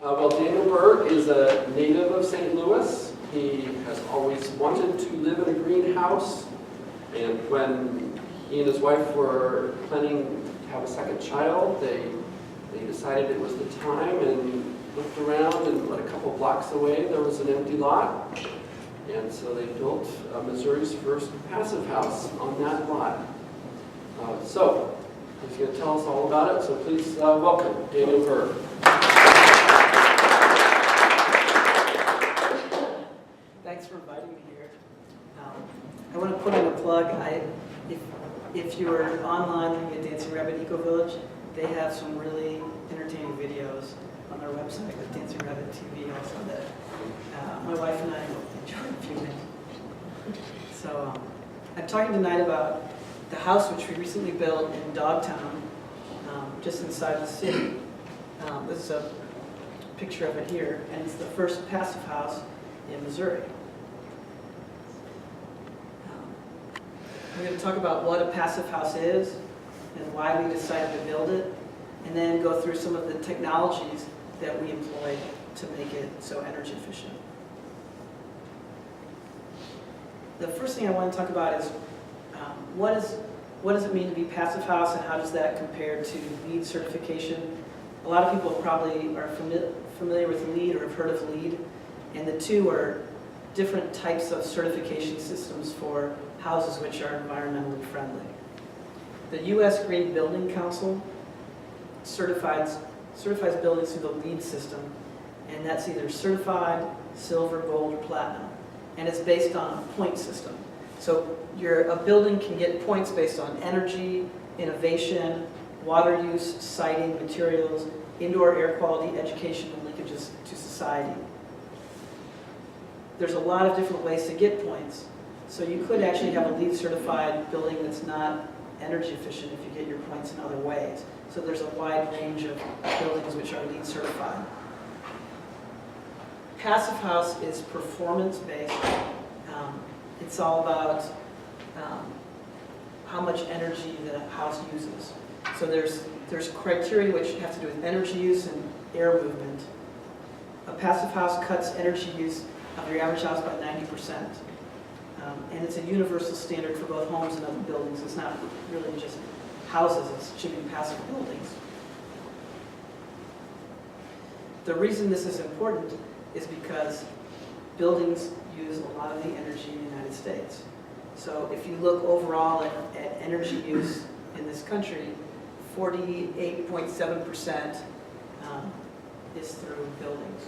Well, Daniel Berg is a native of St. Louis. He has always wanted to live in a greenhouse, and when he and his wife were planning to have a second child, they decided it was the time and looked around, and a couple blocks away there was an empty lot, and so they built Missouri's first passive house on that lot. So he's going to tell us all about it, so please welcome Daniel Berg. Thanks for inviting me here. I want to put in a plug. If you are online looking at Dancing Rabbit Eco Village, they have some really entertaining videos on their website with Dancing Rabbit TV also that my wife and I enjoyed a few minutes. So I'm talking tonight about the house which we recently built in Dogtown, just inside the city. This is a picture of it here, and it's the first passive house in Missouri. We're going to talk about what a passive house is and why we decided to build it, and then go through some of the technologies that we employ to make it so energy efficient. The first thing I want to talk about is what does it mean to be passive house, and how does that compare to LEED certification? A lot of people probably are familiar with LEED or have heard of LEED, and the two are different types of certification systems for houses which are environmentally friendly. The U.S. Green Building Council certifies buildings through the LEED system, and that's either certified, silver, gold, or platinum, and it's based on a point system. So a building can get points based on energy, innovation, water use, siting, materials, indoor air quality, education, and linkages to society. There's a lot of different ways to get points. So you could actually have a LEED certified building that's not energy efficient if you get your points in other ways. So there's a wide range of buildings which are LEED certified. Passive house is performance based. It's all about how much energy the house uses. So there's criteria which have to do with energy use and air movement. A passive house cuts energy use of your average house by 90%. And it's a universal standard for both homes and other buildings. It's not really just houses, it's should be passive buildings. The reason this is important is because buildings use a lot of the energy in the United States. So if you look overall at energy use in this country, 48.7% is through buildings.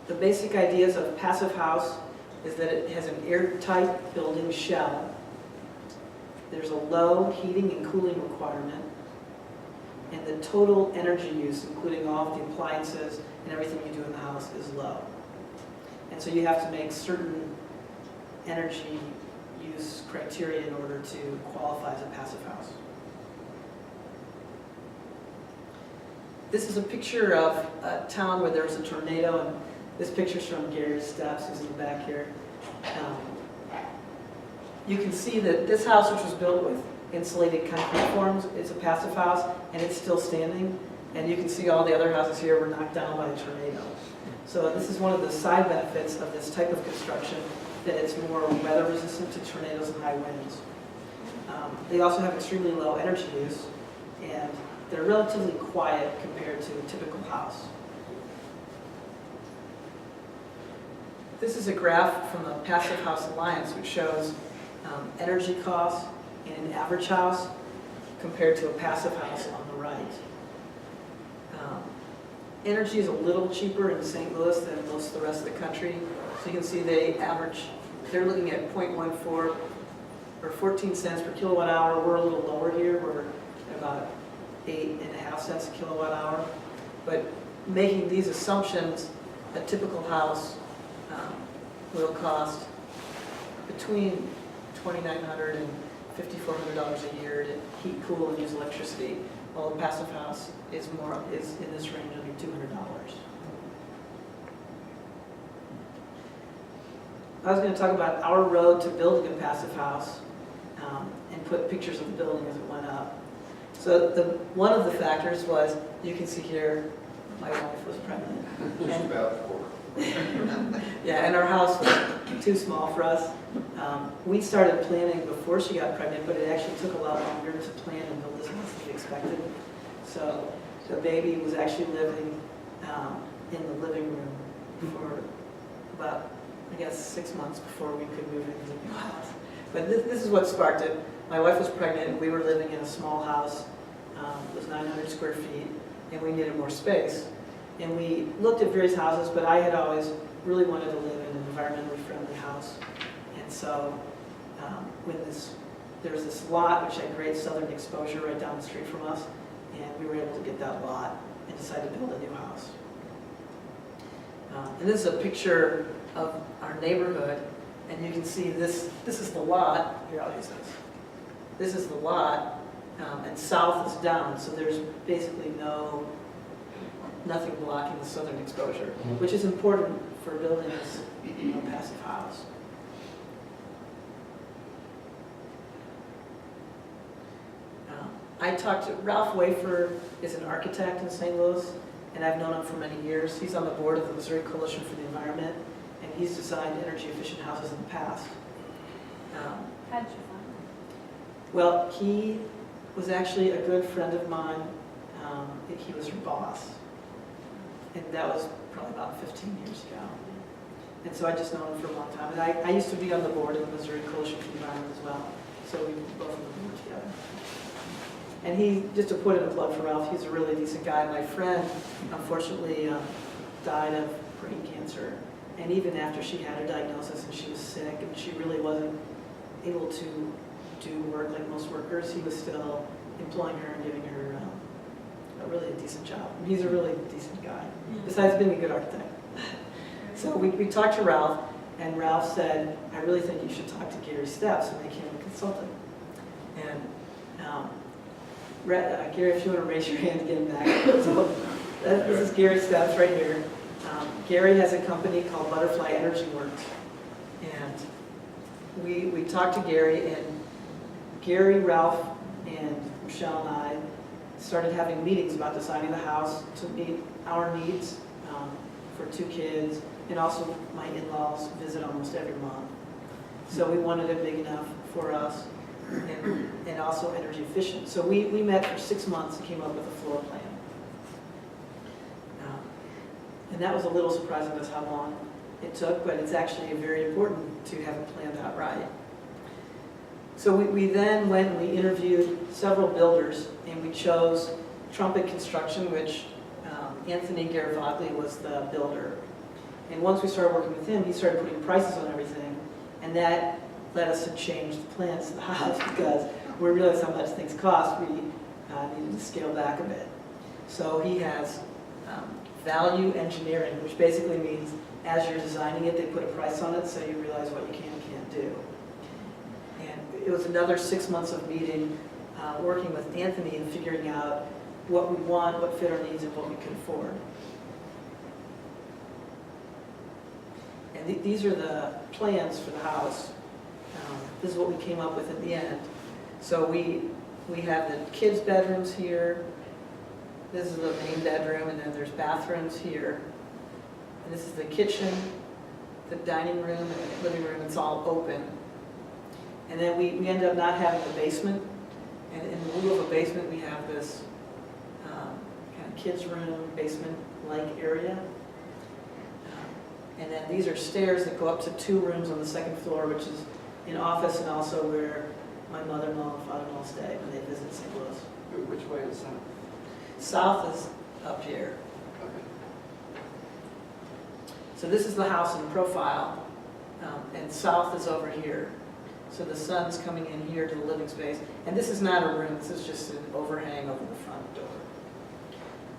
The basic ideas of a passive house is that it has an airtight building shell. There's a low heating and cooling requirement, and the total energy use, including all of the appliances and everything you do in the house, is low. And so you have to make certain energy use criteria in order to qualify as a passive house. This is a picture of a town where there was a tornado, and this picture's from Gary's Steps, who's in the back here. You can see that this house, which was built with insulated concrete forms, is a passive house, and it's still standing. And you can see all the other houses here were knocked down by a tornado. So this is one of the side benefits of this type of construction, that it's more weather resistant to tornadoes and high winds. They also have extremely low energy use, and they're relatively quiet compared to a typical house. This is a graph from the Passive House Alliance, which shows energy costs in an average house compared to a passive house on the right. Energy is a little cheaper in St. Louis than most of the rest of the country. So you can see they're looking at 0.14 or 14 cents per kilowatt hour. We're a little lower here. We're at about 8.5 cents a kilowatt hour. But making these assumptions, a typical house will cost between $2,900 and $5,400 a year to heat, cool, and use electricity, while a passive house is in this range under $200. I was going to talk about our road to building a passive house and put pictures of the building as it went up. So one of the factors was, you can see here, my wife was pregnant. And- yeah, and our house was too small for us. We started planning before she got pregnant, but it actually took a lot longer to plan and build this house than we expected. So the baby was actually living in the living room for about, I guess, 6 months before we could move into the new house. But this is what sparked it. My wife was pregnant, and we were living in a small house. It was 900 square feet, and we needed more space. And we looked at various houses, but I had always really wanted to live in an environmentally friendly house. And so there was this lot which had great southern exposure right down the street from us, and we were able to get that lot and decided to build a new house. And this is a picture of our neighborhood, and you can see this is the lot. Here, I'll use this. This is the lot, and south is down, so there's basically nothing blocking the southern exposure, which is important for building this passive house. I talked to Ralph Wafer, is an architect in St. Louis, and I've known him for many years. He's on the board of the Missouri Coalition for the Environment, and he's designed energy-efficient houses in the past. How'd you find him? Well, he was actually a good friend of mine. He was her boss, and that was probably about 15 years ago. And so I just known him for a long time. And I used to be on the board of the Missouri Coalition for the Environment as well, so we were both on the board together. And he, just to put in a plug for Ralph, he's a really decent guy. My friend, unfortunately, died of brain cancer. And even after she had her diagnosis and she was sick and she really wasn't able to do work like most workers, he was still employing her and giving her a decent job. He's a really decent guy, besides being a good architect. So we talked to Ralph, and Ralph said, I really think you should talk to Gary Steps and make him a consultant. And Gary, if you want to raise your hand to get him back. So this is Gary Steps right here. Gary has a company called Butterfly Energy Works. And we talked to Gary, and Gary, Ralph, and Michelle and I started having meetings about designing the house to meet our needs for 2 kids, and also my in-laws visit almost every month. So we wanted it big enough for us and also energy efficient. So we met for 6 months and came up with a floor plan. And that was a little surprising to us how long it took, but it's actually very important to have it planned out right. So we then went and we interviewed several builders, and we chose Trumpet Construction, which Anthony Garavaglia was the builder. And once we started working with him, he started putting prices on everything, and that led us to change the plans of the house because we realized how much things cost. We needed to scale back a bit. So he has value engineering, which basically means as you're designing it, they put a price on it so you realize what you can and can't do. And it was another 6 months of meeting, working with Anthony and figuring out what we want, what fit our needs, and what we could afford. And these are the plans for the house. This is what we came up with at the end. So we have the kids' bedrooms here. This is the main bedroom, and then there's bathrooms here. And this is the kitchen, the dining room, and the living room. It's all open. And then we ended up not having a basement. And in lieu of a basement, we have this kind of kids' room, basement-like area. And then these are stairs that go up to 2 rooms on the 2nd floor, which is an office and also where my mother-in-law and father-in-law stay when they visit St. Louis. Which way is south? South is up here. Okay. So this is the house in profile, and south is over here. So the sun's coming in here to the living space. And this is not a room, this is just an overhang over the front door.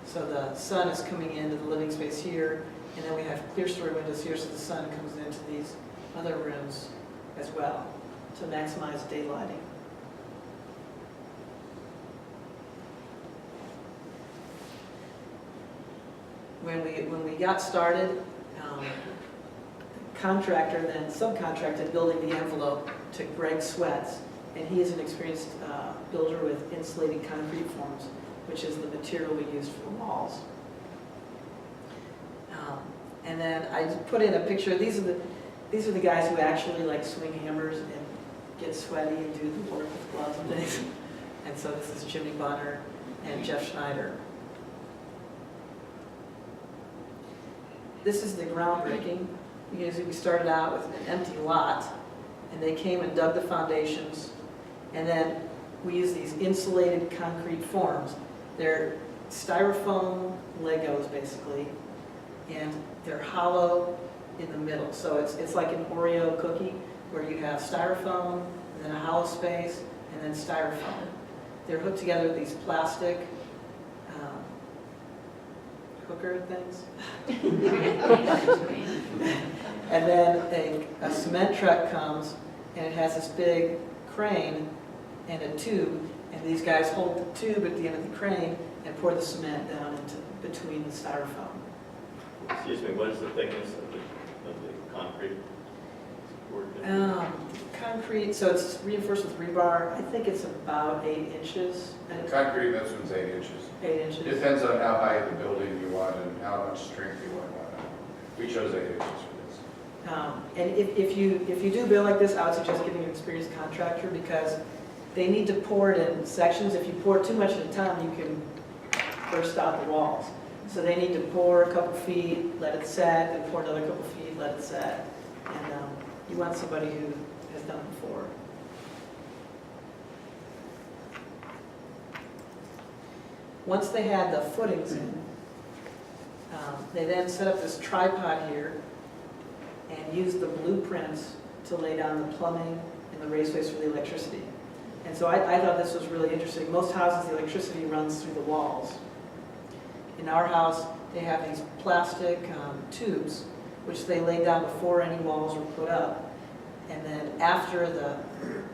So the sun is coming into the living space here, and then we have clear story windows here, so the sun comes into these other rooms as well to maximize daylighting. When we got started, the contractor then subcontracted building the envelope to Berg Sweats, and he is an experienced builder with insulated concrete forms, which is the material we use for the walls. And then I just put in a picture. These are the guys who actually like swing hammers and get sweaty and do the work with gloves and things. And so this is Jimmy Bunner and Jeff Schneider. This is the groundbreaking. We started out with an empty lot, and they came and dug the foundations, and then we use these insulated concrete forms. They're styrofoam Legos, basically, and they're hollow in the middle. So it's like an Oreo cookie, where you have styrofoam, and then a hollow space, and then styrofoam. They're hooked together with these plastic hooker things. And then a cement truck comes, and it has this big crane and a tube, and these guys hold the tube at the end of the crane and pour the cement down into between the styrofoam. Excuse me, what is the thickness of the concrete? Concrete, so it's reinforced with rebar. I think it's about 8 inches. Concrete, this one's 8 inches. 8 inches. Depends on how high the building you want and how much strength you want on it. We chose 8 inches for this. And if you do build like this, I would suggest getting an experienced contractor, because they need to pour it in sections. If you pour too much at a time, you can burst out the walls. So they need to pour a couple feet, let it set, then pour another couple feet, let it set. And you want somebody who has done it before. Once they had the footings in, they then set up this tripod here and used the blueprints to lay down the plumbing and the raceways for the electricity. And so I thought this was really interesting. Most houses, the electricity runs through the walls. In our house, they have these plastic tubes, which they laid down before any walls were put up. And then after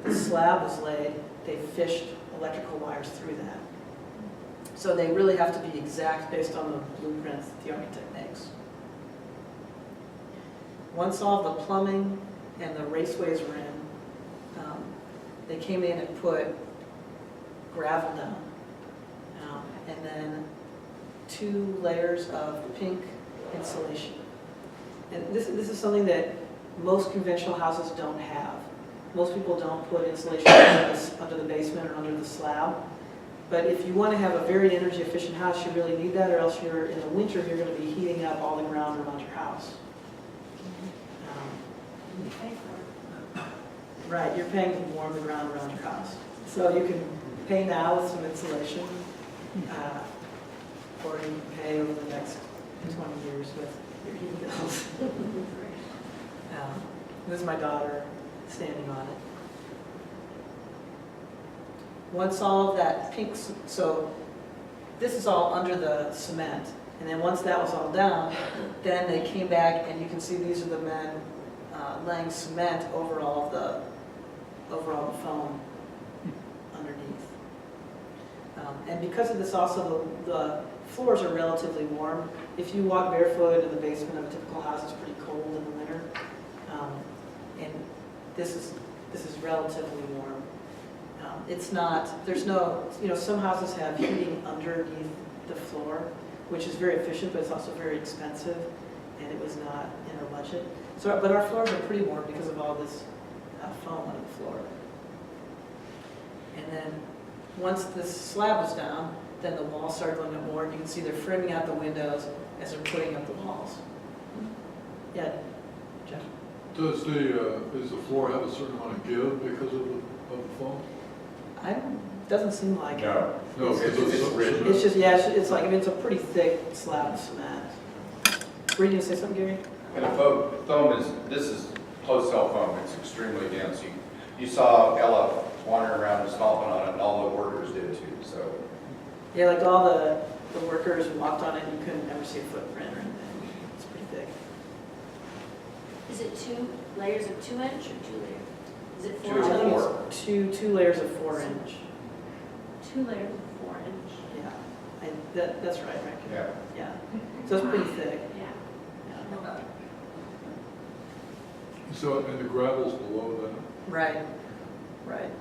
the slab was laid, they fished electrical wires through that. So they really have to be exact based on the blueprints that the architect makes. Once all the plumbing and the raceways were in, they came in and put gravel down. And then 2 layers of pink insulation. And this is something that most conventional houses don't have. Most people don't put insulation under the basement or under the slab. But if you want to have a very energy efficient house, you really need that, or else in the winter you're going to be heating up all the ground around your house. Right, you're paying to warm the ground around your house. So you can pay now with some insulation, or you can pay over the next 20 years with your heating bills. This is my daughter standing on it. Once all of that pink, so this is all under the cement, and then once that was all down, then they came back, and you can see these are the men laying cement over all the foam underneath. And because of this also, the floors are relatively warm. If you walk barefoot in the basement of a typical house, it's pretty cold in the winter. And this is relatively warm. It's not, there's no, some houses have heating underneath the floor, which is very efficient, but it's also very expensive, and it was not in our budget. So, but our floors are pretty warm because of all this foam on the floor. And then once this slab was down, then the walls started going up more, and you can see they're framing out the windows as they're putting up the walls. Yeah, Jeff? Does the floor have a certain amount of give because of the foam? Doesn't seem like it. No, No, it's rigid. It's just, it's like, it's a pretty thick slab of cement. Were you going to say something, Gary? And the foam this is closed-cell foam. It's extremely dense. You saw Ella wandering around and stomping on it, and all the workers did too, so. Yeah, like all the workers walked on it, and you couldn't ever see a footprint or anything. It's pretty thick. Is it 2 layers of 2 inch or 2 layers? Is it 4 2 I inch? or think it's two layers of 4 inch. 2 layers of 4 inch. Yeah, that's right, Rick. Yeah. Yeah. So it's pretty thick. Yeah. Yeah. So, and the gravel's below that? Right. Right.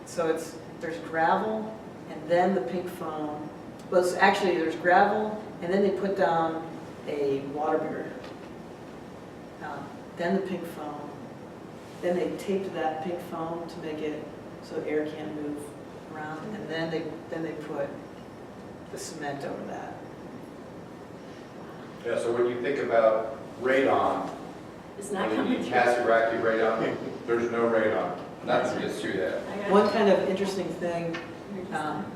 So there's gravel and then the pink foam. Well, it's actually, there's gravel and then they put down a water barrier. Then the pink foam. Then they taped that pink foam to make it so air can't move around. And then they put the cement over that. Yeah, so when you think about radon, It's not when coming you through. Kasiraki radon, there's no radon. Nothing gets through that. I got One it. kind of interesting thing,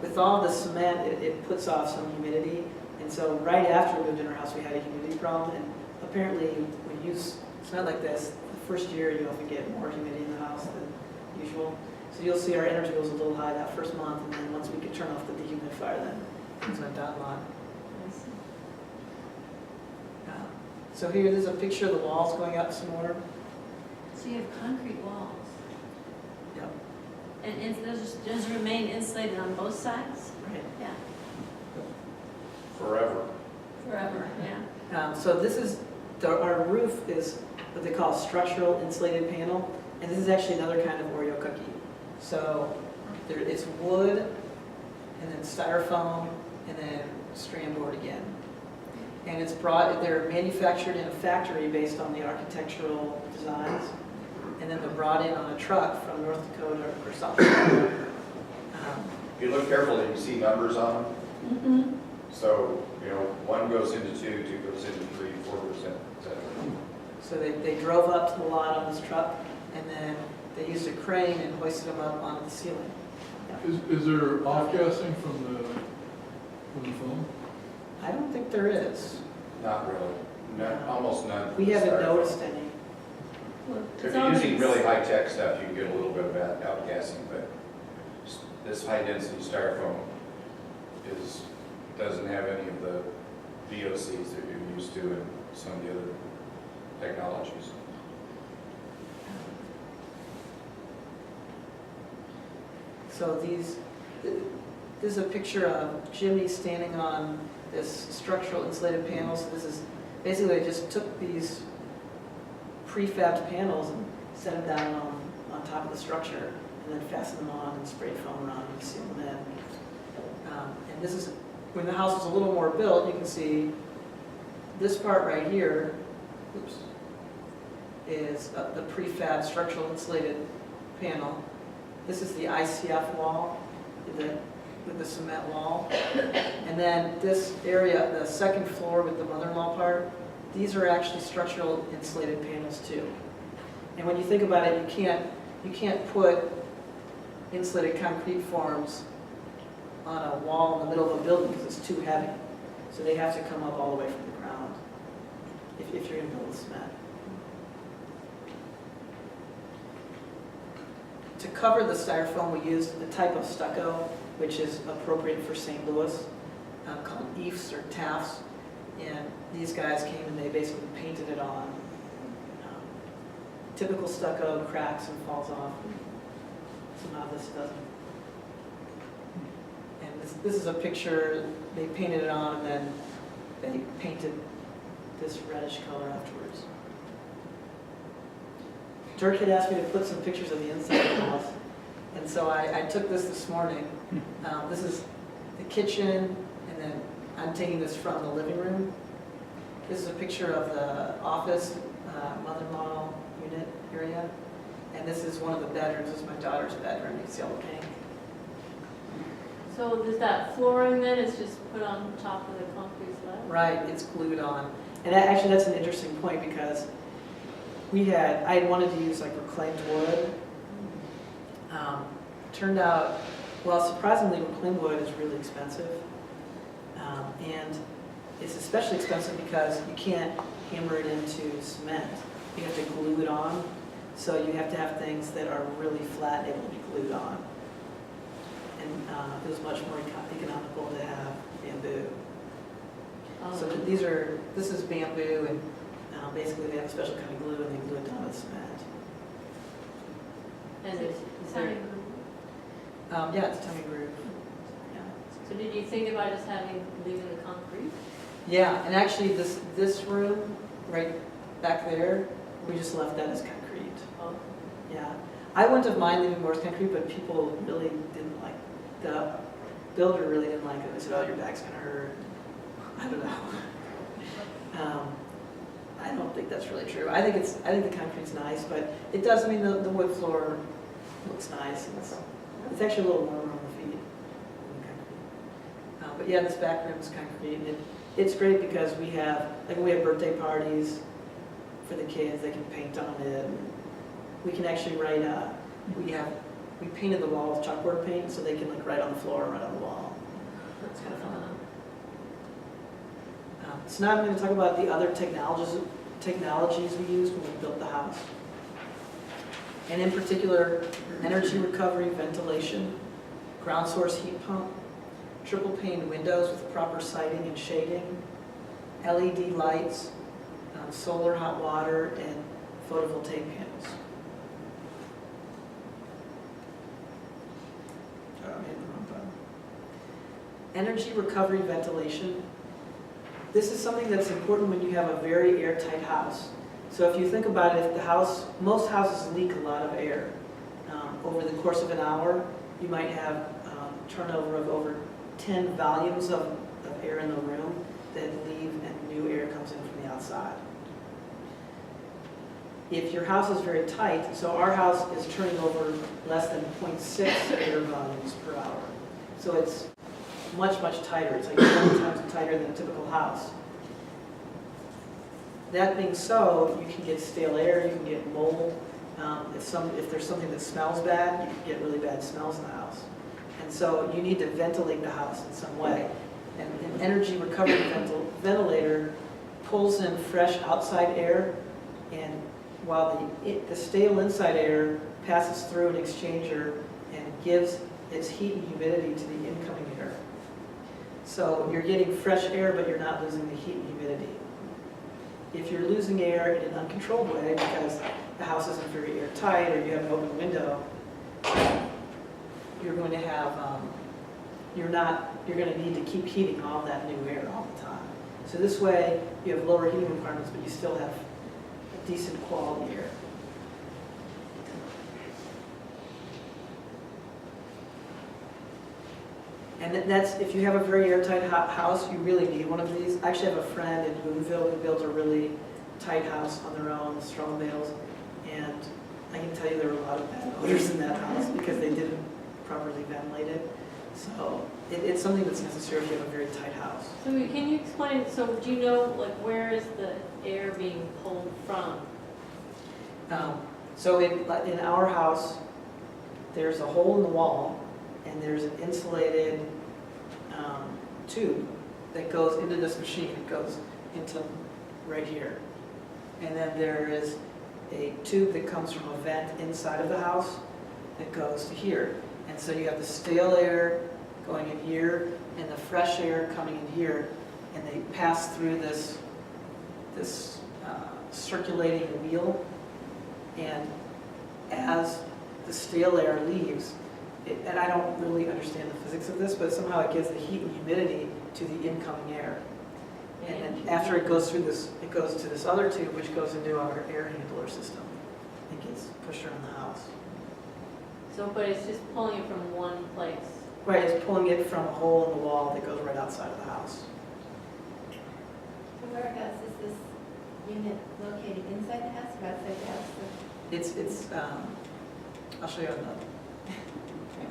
with all the cement, it puts off some humidity. And so right after we moved in our house, we had a humidity problem. And apparently, when you use cement like this, the first year you often get more humidity in the house than usual. So you'll see our energy bill was a little high that first month, and then once we could turn off the dehumidifier, then things went down a lot. So here, there's a picture of the walls going up some more. So you have concrete walls. Yep. And those remain insulated on both sides? Right. Yeah, Forever. forever, yeah. So this is, our roof is what they call a structural insulated panel, and this is actually another kind of Oreo cookie. So it's wood, and then styrofoam, and then strand board again. And they're manufactured in a factory based on the architectural designs, and then they're brought in on a truck from North Dakota or South Dakota. If you look carefully, you see numbers on them. Mm-hmm. So, 1 goes into 2, 2 goes into 3, 4%, etc. So they drove up to the lot on this truck, and then they used a crane and hoisted them up onto the ceiling. Is there off-gassing from the foam? I don't think there is. Not really. Almost none. We haven't noticed any. If you're using really high-tech stuff, you can get a little bit of outgassing, but this high-density styrofoam doesn't have any of the VOCs that you're used to in some of the other technologies. So this is a picture of Jimmy standing on this structural insulated panel. So this is basically, they just took these prefabbed panels and set them down on top of the structure, and then fastened them on and sprayed foam around and sealed them in. And this is, when the house is a little more built, you can see this part right here, oops, is the prefab structural insulated panel. This is the ICF wall with the cement wall. And then this area, the second floor with the mother-in-law part, these are actually structural insulated panels too. And when you think about it, you can't put insulated concrete forms on a wall in the middle of a building because it's too heavy. So they have to come up all the way from the ground if you're going to build with cement. To cover the styrofoam, we used a type of stucco, which is appropriate for St. Louis, called eaves or tafts. And these guys came and they basically painted it on. Typical stucco cracks and falls off. Somehow this doesn't. And this is a picture, they painted it on and then they painted this reddish color afterwards. Dirk had asked me to put some pictures of the inside of the house, and so I took this morning. This is the kitchen, and then I'm taking this from the living room. This is a picture of the office, mother-in-law unit area, and this is one of the bedrooms. This is my daughter's bedroom. You can see all the paint. So does that flooring then is just put on top of the concrete slab? Right, it's glued on. And actually, that's an interesting point because I had wanted to use like reclaimed wood. Turned out, well, surprisingly, reclaimed wood is really expensive. And it's especially expensive because you can't hammer it into cement. You have to glue it on. So you have to have things that are really flat and able to be glued on. And it was much more economical to have bamboo. Oh. So this is bamboo, and basically they have a special kind of glue and they glue it down with cement. And it's there- Yeah, it's tummy groove. Yeah. So did you think about just leaving the concrete? Yeah, and actually this room right back there, we just left that as concrete. Oh. Yeah. I wouldn't have minded leaving more concrete, but people really didn't like, the builder really didn't like it. They said, oh, your back's gonna hurt. I don't know. I don't think that's really true. I think the concrete's nice, but it does, I mean, the wood floor looks nice, and it's actually a little warmer on the feet than the concrete. But yeah, this back room is concrete, and it's great because we have birthday parties for the kids, they can paint on it. We can actually write, we painted the wall with chalkboard paint, so they can like write on the floor, write on the wall. It's kind of fun. So now I'm going to talk about the other technologies we used when we built the house. And in particular, energy recovery, ventilation, ground source heat pump, triple pane windows with proper siding and shading, LED lights, solar hot water, and photovoltaic panels. Oh, I hit the wrong button. Energy recovery ventilation. This is something that's important when you have a very airtight house. So if you think about it, if most houses leak a lot of air. Over the course of an hour, you might have turnover of over 10 volumes of air in the room that leave and new air comes in from the outside. If your house is very tight, so our house is turning over less than 0.6 air volumes per hour. So it's much, much tighter. It's like 20 times tighter than a typical house. That being so, you can get stale air, you can get mold. If there's something that smells bad, you can get really bad smells in the house. And so you need to ventilate the house in some way. And an energy recovery ventilator pulls in fresh outside air, and while the stale inside air passes through an exchanger and gives its heat and humidity to the incoming air. So you're getting fresh air, but you're not losing the heat and humidity. If you're losing air in an uncontrolled way because the house isn't very airtight or you have an open window, you're going to have, you're going to need to keep heating all that new air all the time. So this way, you have lower heating requirements, but you still have decent quality air. And that's, if you have a very airtight house, you really need one of these. I actually have a friend in Boonville who built a really tight house on their own, strong bales, and I can tell you there were a lot of bad odors in that house because they didn't properly ventilate it. So it's something that's necessary if you have a very tight house. So can you explain, so do you know, like, where is the air being pulled from? So in our house, there's a hole in the wall, and there's an insulated tube that goes into this machine. It goes into right here. And then there is a tube that comes from a vent inside of the house that goes to here. And so you have the stale air going in here and the fresh air coming in here, and they pass through this circulating wheel. And as the stale air leaves, and I don't really understand the physics of this, but somehow it gives the heat and humidity to the incoming air. And then after it goes through this, it goes to this other tube, which goes into our air handler system. It gets pushed around the house. So, but it's just pulling it from one place. Right, it's pulling it from a hole in the wall that goes right outside of the house. So whereabouts is this unit located, inside the house or outside the house? It's I'll show you on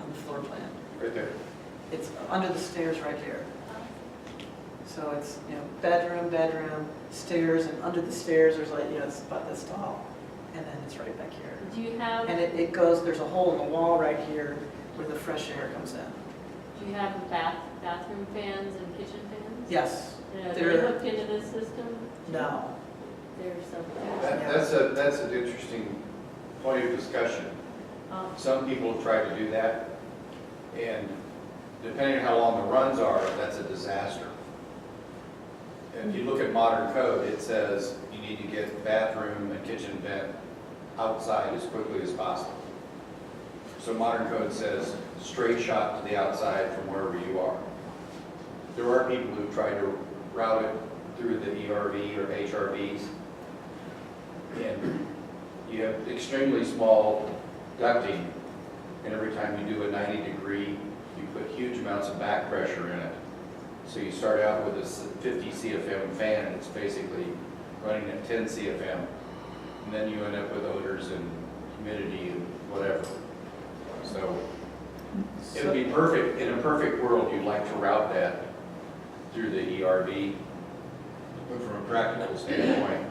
the floor plan. Right there. It's under the stairs right here. So it's, bedroom, stairs, and under the stairs there's like, it's about this tall. And then it's right back here. Do you have, And it goes, there's a hole in the wall right here where the fresh air comes in. do you have bathroom fans and kitchen fans? Yes. Are they They're- hooked into this system? No. There's some. That's an interesting point of discussion. Some people have tried to do that, and depending on how long the runs are, that's a disaster. If you look at modern code, it says you need to get bathroom and kitchen vent outside as quickly as possible. So modern code says straight shot to the outside from wherever you are. There are people who try to route it through the ERV or HRVs, and you have extremely small ducting, and every time you do a 90-degree, you put huge amounts of back pressure in it. So you start out with a 50 CFM fan, and it's basically running at 10 CFM. And then you end up with odors and humidity and whatever. So it would be perfect, in a perfect world, you'd like to route that through the ERV. But from a practical standpoint,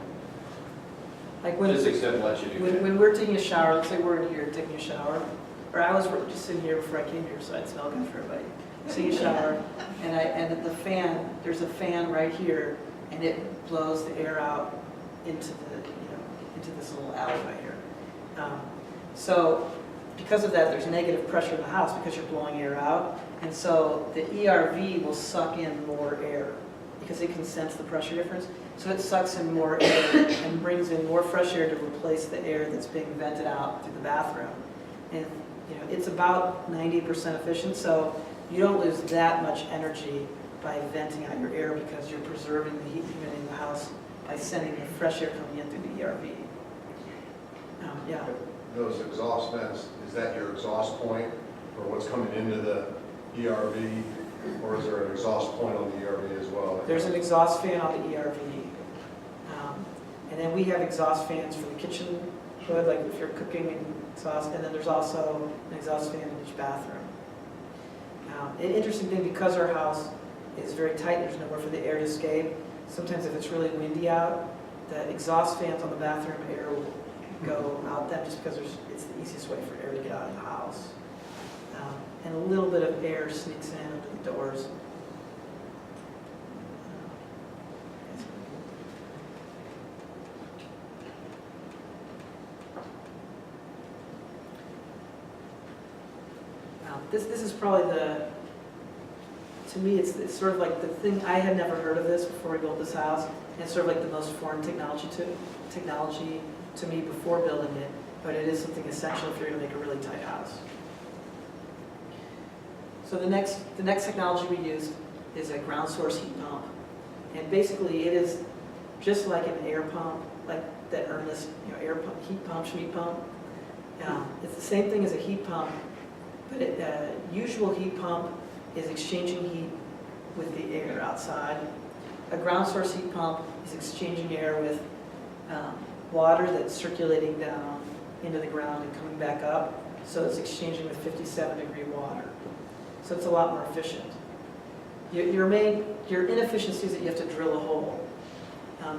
Like when, physics doesn't let you do that. when we're taking a shower, let's say we're in here taking a shower, or I was just sitting here before I came here, so I'd smell good for everybody. Taking a shower, and the fan, there's a fan right here, and it blows the air out into the, into this little alleyway here. So because of that, there's negative pressure in the house because you're blowing air out, and so the ERV will suck in more air because it can sense the pressure difference. So it sucks in more air and brings in more fresh air to replace the air that's being vented out through the bathroom. And it's about 90% efficient, so you don't lose that much energy by venting out your air because you're preserving the heat and humidity in the house by sending the fresh air coming in through the ERV. Yeah. Those exhaust vents, is that your exhaust point for what's coming into the ERV? Or is there an exhaust point on the ERV as well? There's an exhaust fan on the ERV. And then we have exhaust fans for the kitchen hood, like if you're cooking and exhaust, and then there's also an exhaust fan in each bathroom. An interesting thing, because our house is very tight, there's nowhere for the air to escape. Sometimes if it's really windy out, the exhaust fans on the bathroom air will go out them just because it's the easiest way for air to get out of the house. And a little bit of air sneaks in under the doors. This is probably to me, it's sort of like the thing, I had never heard of this before we built this house, and it's sort of like the most foreign technology to me before building it, but it is something essential if you're going to make a really tight house. So the next technology we used is a ground source heat pump, and basically it is just like an air pump, like that Ernest air pump, heat pump, Schmidt pump. It's the same thing as a heat pump, but a usual heat pump is exchanging heat with the air outside. A ground source heat pump is exchanging air with water that's circulating down into the ground and coming back up. So it's exchanging with 57-degree water. So it's a lot more efficient. Your inefficiency is that you have to drill a hole.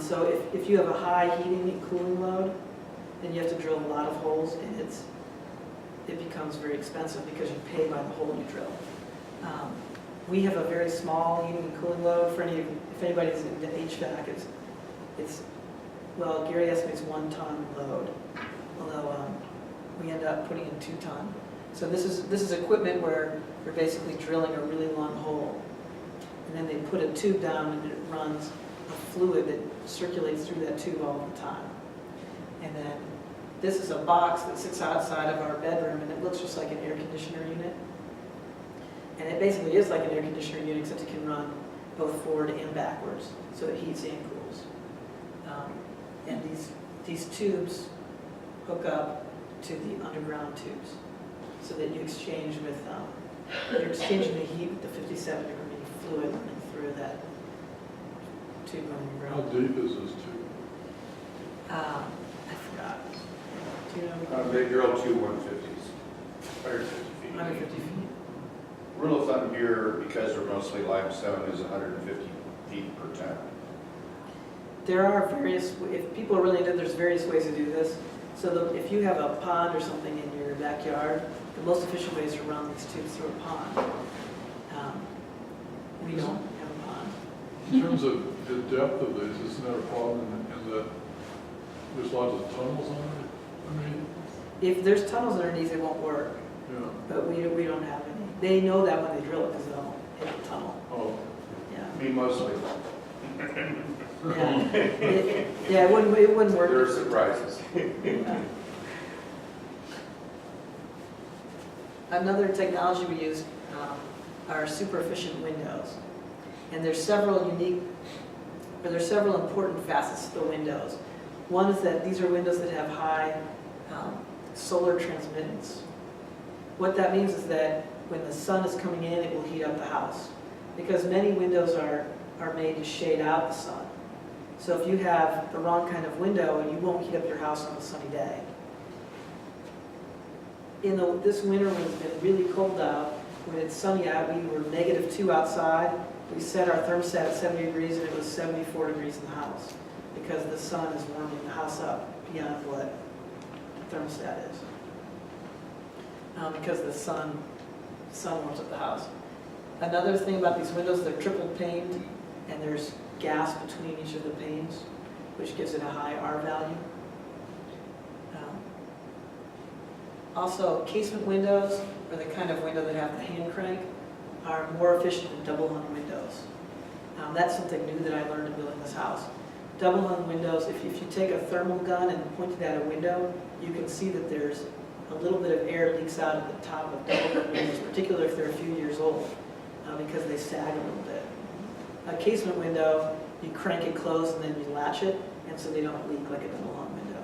So if you have a high heating and cooling load, then you have to drill a lot of holes, and it becomes very expensive because you pay by the hole you drill. We have a very small heating and cooling load. If anybody's into HVAC, well, Gary estimates 1 ton load, although we end up putting in 2 ton. So this is equipment where you're basically drilling a really long hole, and then they put a tube down and it runs a fluid that circulates through that tube all the time. And then this is a box that sits outside of our bedroom, and it looks just like an air conditioner unit. And it basically is like an air conditioner unit, except it can run both forward and backwards, so it heats and cools. And these tubes hook up to the underground tubes, so that you exchange with, you're exchanging the heat with the 57-degree fluid running through that tube How underground. deep is this tube? I forgot. Do you know? They drill 2 150s, 150 feet. 150 feet. Rule of thumb here, because they're mostly limestone, is 150 feet per ton. There are various, if people are really into it, there's various ways to do this. So if you have a pond or something in your backyard, the most efficient way is to run these tubes through a pond. We don't have a pond. In terms of the depth of these, isn't there a problem in that there's lots of tunnels underneath? If there's tunnels underneath, it won't work, Yeah. but we don't have any. They know that when they drill it because they'll hit the tunnel. Oh, Yeah. Me mostly. Yeah, it wouldn't work. There are surprises. Yeah. Another technology we use are super efficient windows. And there's several important facets to the windows. One is that these are windows that have high solar transmittance. What that means is that when the sun is coming in, it will heat up the house. Because many windows are made to shade out the sun. So if you have the wrong kind of window, you won't heat up your house on a sunny day. This winter when it's been really cold out, when it's sunny out, we were -2 outside. We set our thermostat at 70 degrees and it was 74 degrees in the house because the sun is warming the house up beyond what the thermostat is. Because the sun warms up the house. Another thing about these windows, they're triple paned and there's gas between each of the panes, which gives it a high R value. Also, casement windows, or the kind of window that have the hand crank, are more efficient than double hung windows. That's something new that I learned in building this house. Double hung windows, if you take a thermal gun and point it at a window, you can see that there's a little bit of air leaks out at the top of double hung windows, particularly if they're a few years old, because they sag a little bit. A casement window, you crank it closed and then you latch it, and so they don't leak like a double hung window.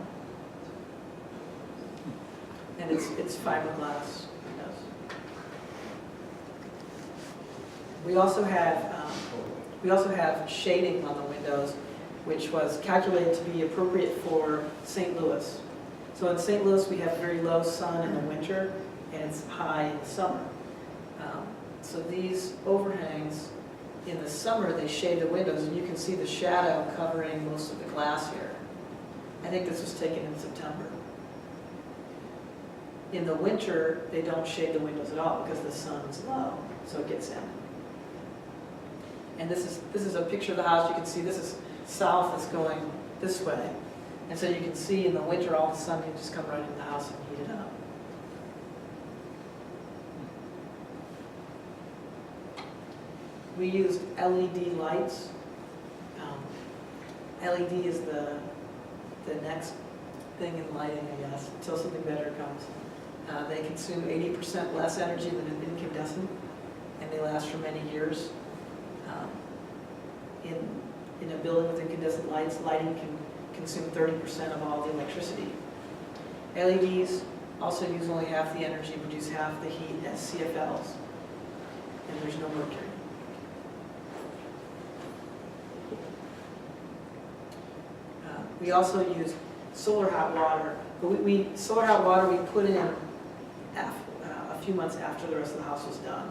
And it's fiberglass windows. We also have shading on the windows, which was calculated to be appropriate for St. Louis. So in St. Louis, we have very low sun in the winter, and it's high in the summer. So these overhangs, in the summer, they shade the windows, and you can see the shadow covering most of the glass here. I think this was taken in September. In the winter, they don't shade the windows at all because the sun's low, so it gets in. And this is a picture of the house. You can see this is south is going this way. And so you can see in the winter all the sun can just come right into the house and heat it up. We used LED lights. LED is the next thing in lighting, I guess, until something better comes. They consume 80% less energy than an incandescent, and they last for many years. In a building with incandescent lights, lighting can consume 30% of all the electricity. LEDs also use only half the energy, produce half the heat as CFLs, and there's no mercury. We also use solar hot water, but solar hot water we put in a few months after the rest of the house was done.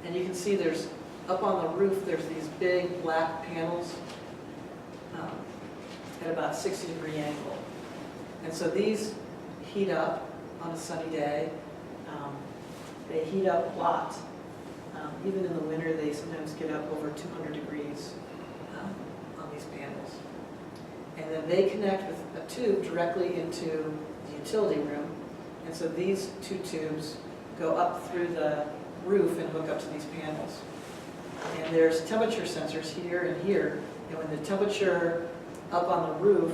And you can see there's, up on the roof, there's these big black panels at about 60-degree angle. And so these heat up on a sunny day. They heat up a lot. Even in the winter, they sometimes get up over 200 degrees on these panels. And then they connect with a tube directly into the utility room. And so these two tubes go up through the roof and hook up to these panels. And there's temperature sensors here and here. And when the temperature up on the roof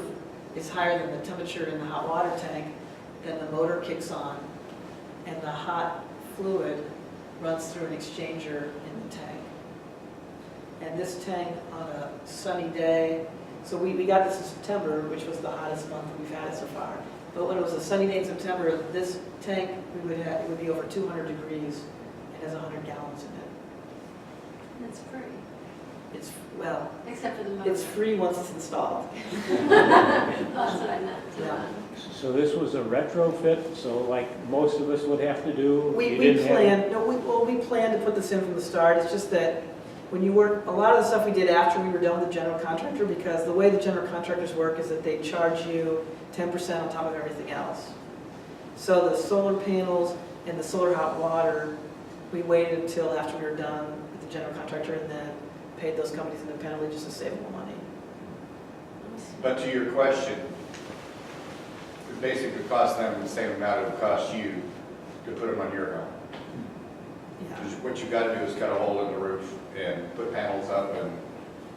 is higher than the temperature in the hot water tank, then the motor kicks on and the hot fluid runs through an exchanger in the tank. And this tank on a sunny day, so we got this in September, which was the hottest month we've had it so far. But when it was a sunny day in September, this tank it would be over 200 degrees. It has 100 gallons in it. It's free, It's, well, except for the motor. it's free once it's installed. That's what I meant. Yeah. So this was a retrofit, so like most of us would have to do? We You didn't have- planned, no, we planned to put this in from the start. It's just that when you work, a lot of the stuff we did after we were done with the general contractor, because the way the general contractors work is that they charge you 10% on top of everything else. So the solar panels and the solar hot water, we waited until after we were done with the general contractor and then paid those companies independently just to save more money. But to your question, it basically cost them the same amount it would cost you to put them on your home. Yeah. What you got to do is cut a hole in the roof and put panels up and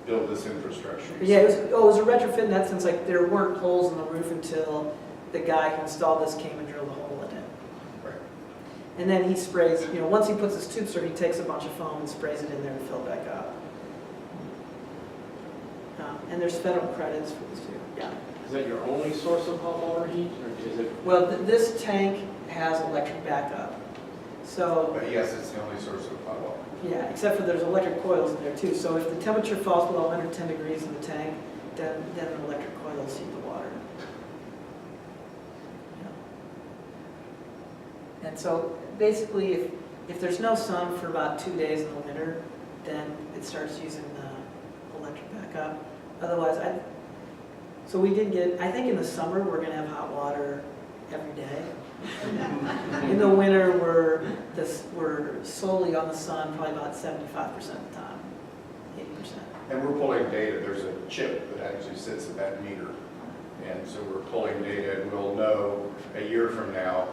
build this infrastructure. Yeah, it was a retrofit in that sense, like there weren't holes in the roof until the guy who installed this came and drilled a hole in it. Right. And then he sprays, once he puts his tubes through, he takes a bunch of foam and sprays it in there to fill it back up. And there's federal credits for this too, yeah. that your only source of hot water heat, or is it? Well, this tank has electric backup. So, But yes, it's the only source of hot water. yeah, except for there's electric coils in there too. So if the temperature falls below 110 degrees in the tank, then an electric coil will heat the water. Yeah. And so basically, if there's no sun for about 2 days in the winter, then it starts using the electric backup. Otherwise, so we did get, I think in the summer, we're gonna have hot water every day. In the winter, we're solely on the sun, probably about 75% of the time, 80%. And we're pulling data, there's a chip that actually sits at that meter. And so we're pulling data and we'll know a year from now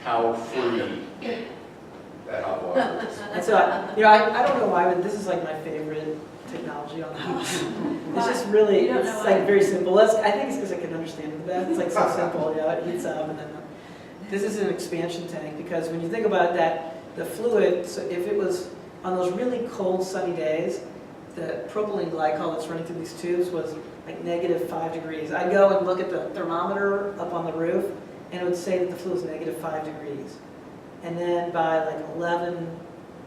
how free that hot water is. And so, I don't know why, but this is like my favorite technology on the house. It's just really, You don't it's know like why? very simple. I think it's because I can understand it the best. It's like so simple, it heats up and then, this is an expansion tank because when you think about it, that the fluid, so if it was on those really cold sunny days, the propylene glycol that's running through these tubes was like -5 degrees. I'd go and look at the thermometer up on the roof and it would say that the fluid was -5 degrees. And then by like 11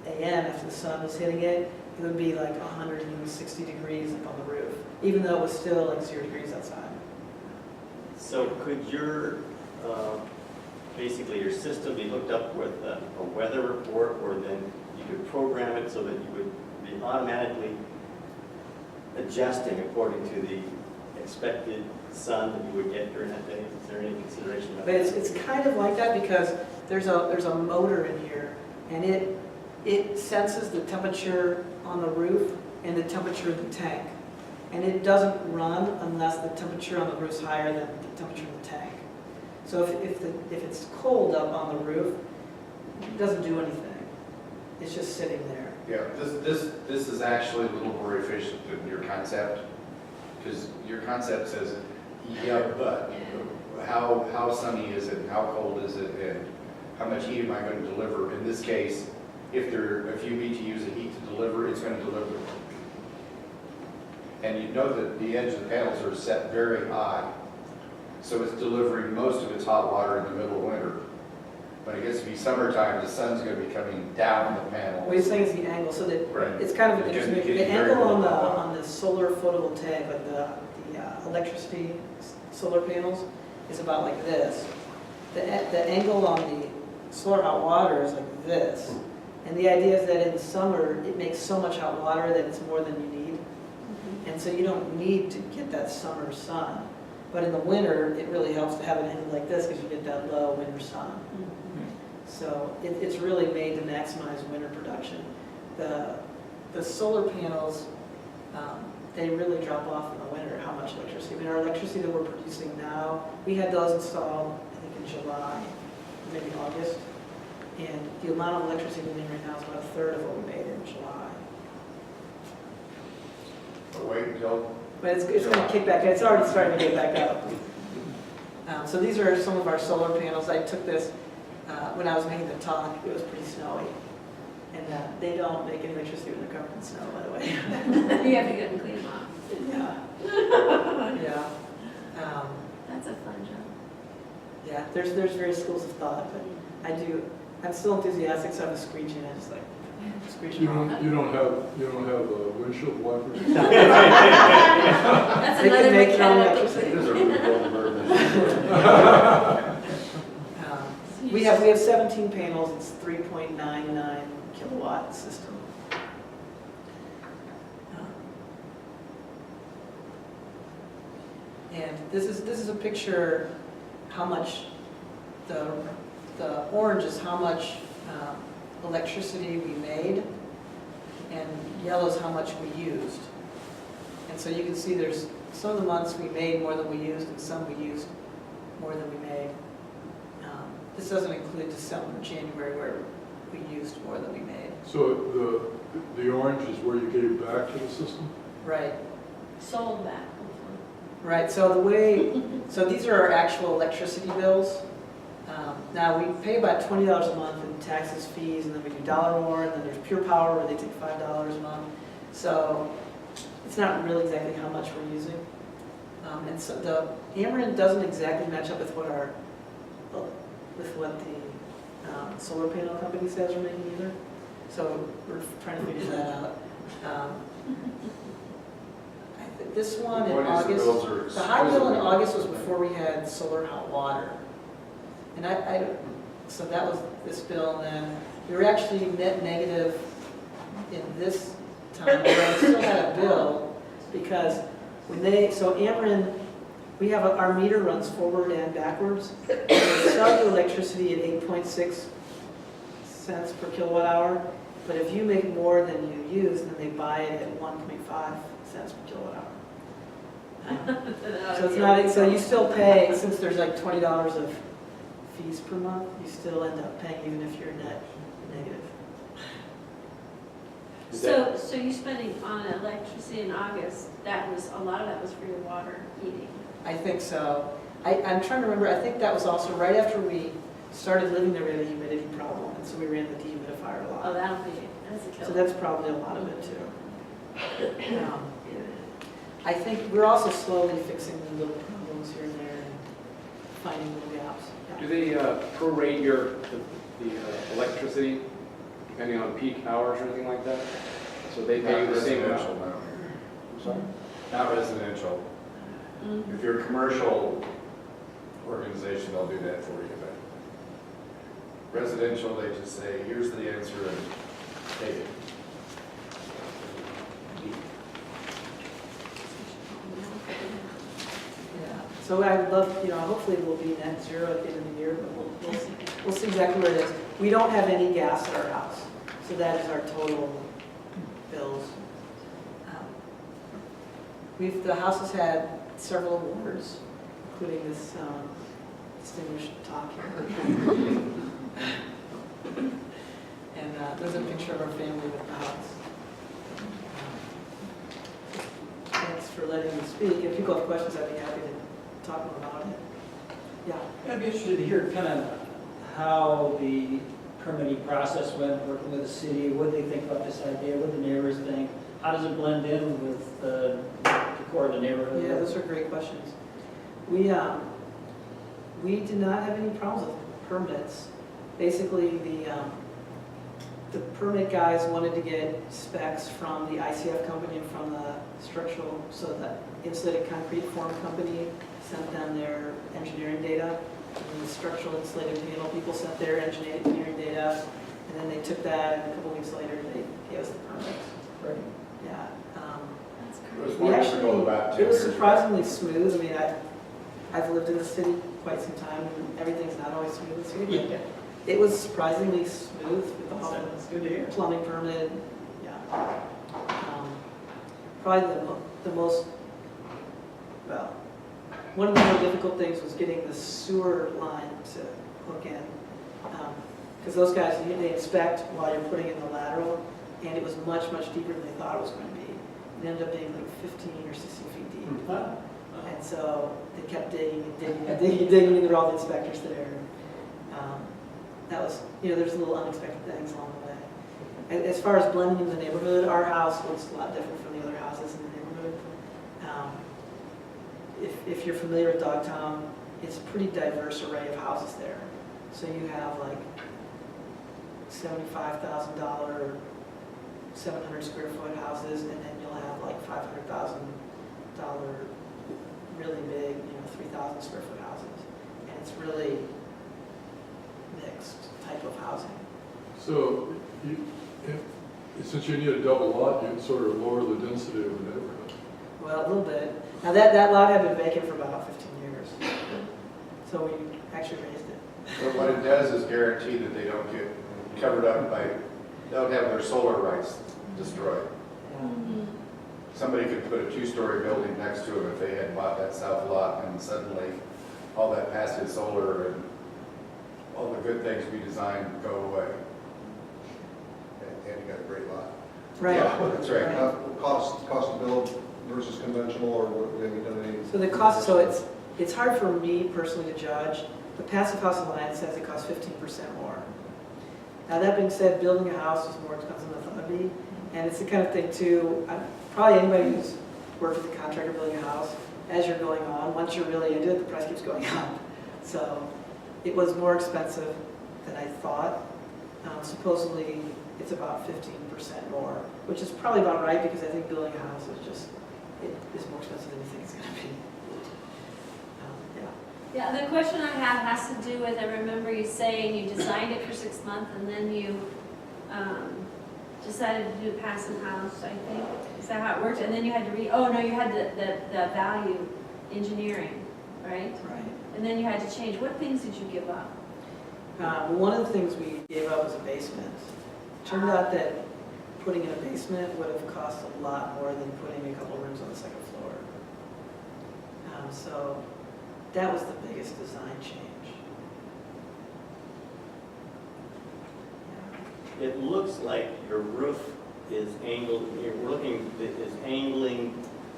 a.m. after the sun was hitting it, it would be like 160 degrees up on the roof, even though it was still like 0 degrees outside. So could your, basically your system be hooked up with a weather report, or then you could program it so that you would be automatically adjusting according to the expected sun that you would get during that day? Is there any consideration about But that? it's kind of like that because there's a motor in here, and it senses the temperature on the roof and the temperature in the tank. And it doesn't run unless the temperature on the roof is higher than the temperature in the tank. So if it's cold up on the roof, it doesn't do anything. It's just sitting there. Yeah, this is actually a little more efficient than your concept, because your concept says, yeah, but how sunny is it, and how cold is it, and how much heat am I going to deliver? In this case, if there are a few BTUs of heat to deliver, it's going to deliver. And you know that the edge of the panels are set very high, so it's delivering most of its hot water in the middle of winter. When it gets to be summertime, the sun's going to be coming down the panels. What you're saying is the angle, so that Right. it's kind of It's interesting. getting The very angle low. on the solar photovoltaic, like the electricity solar panels, is about like this. The angle on the solar hot water is like this. And the idea is that in the summer, it makes so much hot water that it's more than you need. And so you don't need to get that summer sun. But in the winter, it really helps to have an angle like this because you get that low winter sun. So it's really made to maximize winter production. The solar panels, they really drop off in the winter how much electricity. I mean, our electricity that we're producing now, we had those installed, I think, in July, maybe August. And the amount of electricity we make right now is about 1/3 of what we made in July. But wait until, But it's going to kick back. It's already starting to get back up. So these are some of our solar panels. I took this when I was making the talk. It was pretty snowy. And they don't make any electricity when they're covered in snow, by the way. You have to get and clean them up. Yeah. Yeah. That's a fun job. Yeah, there's various schools of thought, but I'm still enthusiastic, so I'm screeching. I just like screeching You off. don't have windshield wipers? That's They can another make their own mechanical electricity. these are really burden. We have 17 panels. It's 3.99 kilowatt system. And this is a picture how much the orange is how much electricity we made, and yellow is how much we used. And so you can see there's some of the months we made more than we used, and some we used more than we made. This doesn't include December, January, where we used more than we made. So the orange is where you gave back to the system? Right. Sold back, hopefully. Right. So so these are our actual electricity bills. Now we pay about $20 a month in taxes, fees, and then we do dollar more, and then there's Pure Power where they take $5 a month. So it's not really exactly how much we're using. And so the Ameren doesn't exactly match up with what the solar panel company says we're making either. So we're trying to figure that out. This one in What is the August, bills are the high bill in exquisitely- August was before we had solar hot water. And so that was this bill, and then we were actually net negative in this time, but I still had a bill because so Ameren, we have, our meter runs forward and backwards. They sell you electricity at 8.6 cents per kilowatt hour, but if you make more than you use, then they buy it at 1.5 cents per kilowatt hour. So it's not, so you still pay, since there's like $20 of fees per month, you still end up paying even if you're net negative. So you spending on electricity in August, a lot of that was for your water heating? I think so. I'm trying to remember, I think that was also right after we started living there, we had a humidity problem, and so we ran the dehumidifier a lot. Oh, that's a killer. So that's probably a lot of it too. I think we're also slowly fixing the little problems here and there and finding little gaps. Do they prorate the electricity depending on peak hours or anything like that? So they pay you Not the same residential, amount? no. I'm sorry? Not residential. If you're a commercial organization, they'll do that for you, but residential, they just say, here's the answer and take it. Yeah. So I would love, hopefully we'll be net zero at the end of the year, but we'll see exactly where it is. We don't have any gas at our house, so that is our total bills. The house has had several awards, including this distinguished talk here. And there's a picture of our family with the house. Thanks for letting me speak. If people have questions, I'd be happy to talk more about it. Yeah. I'd be interested to hear kind of how the permitting process went, working with the city, what they think about this idea, what the neighbors think. How does it blend in with the core of the neighborhood? Yeah, those are great questions. We did not have any problems with permits. Basically, the permit guys wanted to get specs from the ICF company and from the structural, so the insulated concrete form company sent them their engineering data. And the structural insulated panel people sent their engineering data, and then they took that, and a couple weeks later, they gave us the permits. Right. Yeah. It was We more difficult about 10 it was years ago. surprisingly smooth. I mean, I've lived in the city quite some time, and everything's not always smooth in the city, but it was surprisingly smooth with the whole That's good to hear. plumbing permit. Yeah. Probably the most, well, one of the more difficult things was getting the sewer line to hook in. Because those guys, they inspect while you're putting in the lateral, and it was much, much deeper than they thought it was going to be. It ended up being like 15 or 16 feet deep. And so they kept digging and digging and digging and digging, and there were all the inspectors there. That was, there's little unexpected things along the way. And as far as blending in the neighborhood, our house looks a lot different from the other houses in the neighborhood. If you're familiar with Dogtown, it's a pretty diverse array of houses there. So you have like $75,000, 700 square foot houses, and then you'll have like $500,000 really big, 3,000 square foot houses. And it's really mixed type of housing. So, since you need a double lot, you'd sort of lower the density of the neighborhood. Well, a little bit. Now that lot had been vacant for about 15 years. So we actually raised it. But what it does is guarantee that they don't get covered up by, don't have their solar rights destroyed. Somebody could put a two-story building next to them if they had bought that south lot, and suddenly all that passive solar and all the good things we designed go away. And you got a great lot. Right. Yeah, that's right. Cost to build versus conventional, or what, have you done any? So the cost, it's hard for me personally to judge. The Passive House Alliance says it costs 15% more. Now that being said, building a house is more expensive than I thought it would be. And it's the kind of thing too, probably anybody who's worked with a contractor building a house as you're going on. Once you're really into it, the price keeps going up. So it was more expensive than I thought. Supposedly, it's about 15% more, which is probably about right because I think building a house is just, it is more expensive than you think it's going to be. Yeah. Yeah, the question I have has to do with, I remember you saying you designed it for 6 months and then you decided to do passive house, I think. Is that how it worked? And then you had to you had the value engineering, right? Right. And then you had to change. What things did you give up? One of the things we gave up was a basement. Turned out that putting in a basement would have cost a lot more than putting a couple rooms on the second floor. So that was the biggest design change. Yeah. It looks like your roof is angled, is angling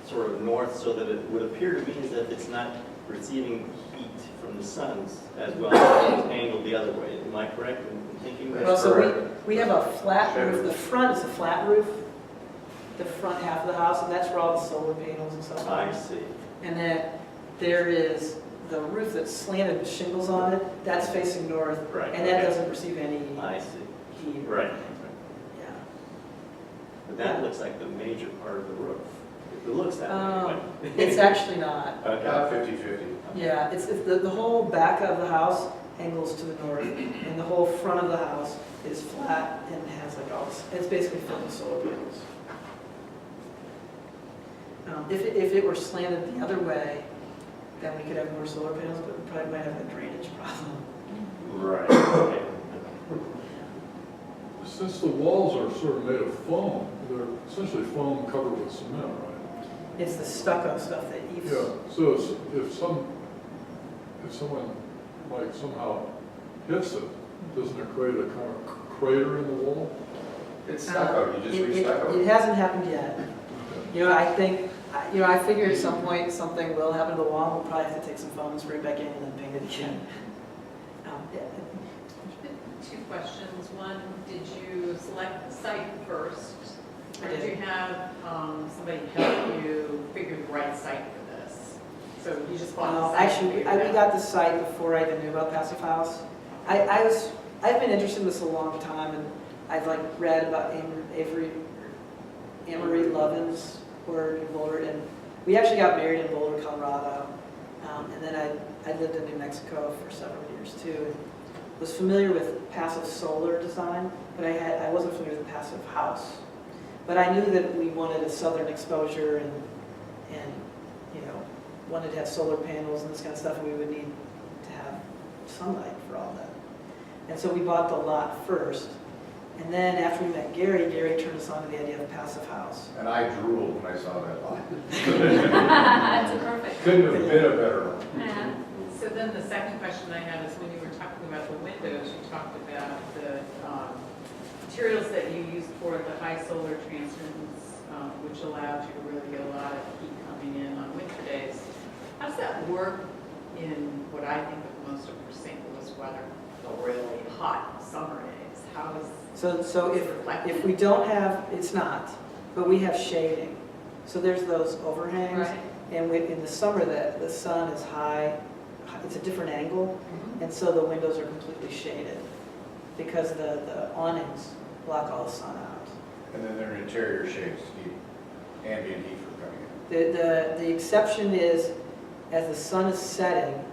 sort of north so that it would appear to me as if it's not receiving heat from the sun as well as it's angled the other way. Am I correct in thinking that? Well, so we have a flat roof. The front is a flat roof, the front half of the house, and that's where all the solar panels and stuff are. I see. And then there is the roof that's slanted with shingles on it. That's facing north, Right. and that doesn't receive any I see. heat. Right. Yeah. But that looks like the major part of the roof. It looks that way. but- It's actually not. Okay. About 50/50. Yeah, it's the whole back of the house angles to the north, and the whole front of the house is flat and has like all this, it's basically filled with solar panels. If it were slanted the other way, then we could have more solar panels, but we probably might have a drainage problem. Right. Okay. Since the walls are sort of made of foam, they're essentially foam covered with cement, right? It's the stucco stuff that eaves. Yeah, so if someone like somehow hits it, doesn't it create a kind of crater in the wall? It's stucco, you just It re-stucco. hasn't happened yet. Okay. I figure at some point something will happen to the wall. We'll probably have to take some foam and spray it back in and then paint it again. Yeah. Two questions. One, did you select the site first? Or I did did. you have somebody help you figure the right site for this? So you just bought the site? Actually, we got the site before I even knew about Passive House. I've been interested in this a long time, and I've read about Amory Lovin's work in Boulder, and we actually got married in Boulder, Colorado, and then I lived in New Mexico for several years too, and was familiar with passive solar design, but I wasn't familiar with passive house. But I knew that we wanted a southern exposure and wanted to have solar panels and this kind of stuff, and we would need to have sunlight for all that. And so we bought the lot first. And then after we met Gary turned us on to the idea of passive house. And I drooled when I saw that lot. That's a perfect. Couldn't have been a better one. Yeah. So then the second question I have is when you were talking about the windows, you talked about the materials that you used for the high solar transmittance, which allowed you to really get a lot of heat coming in on winter days. How does that work in what I think of most of our St. Louis weather, the really hot summer days? How is So if we don't have, it's not, but we have shading. So there's those overhangs. Right. And in the summer, the sun is high, it's a different angle, and so the windows are completely shaded because the awnings block all the sun out. And then there are interior shades to keep ambient heat from coming in. The exception is, as the sun is setting,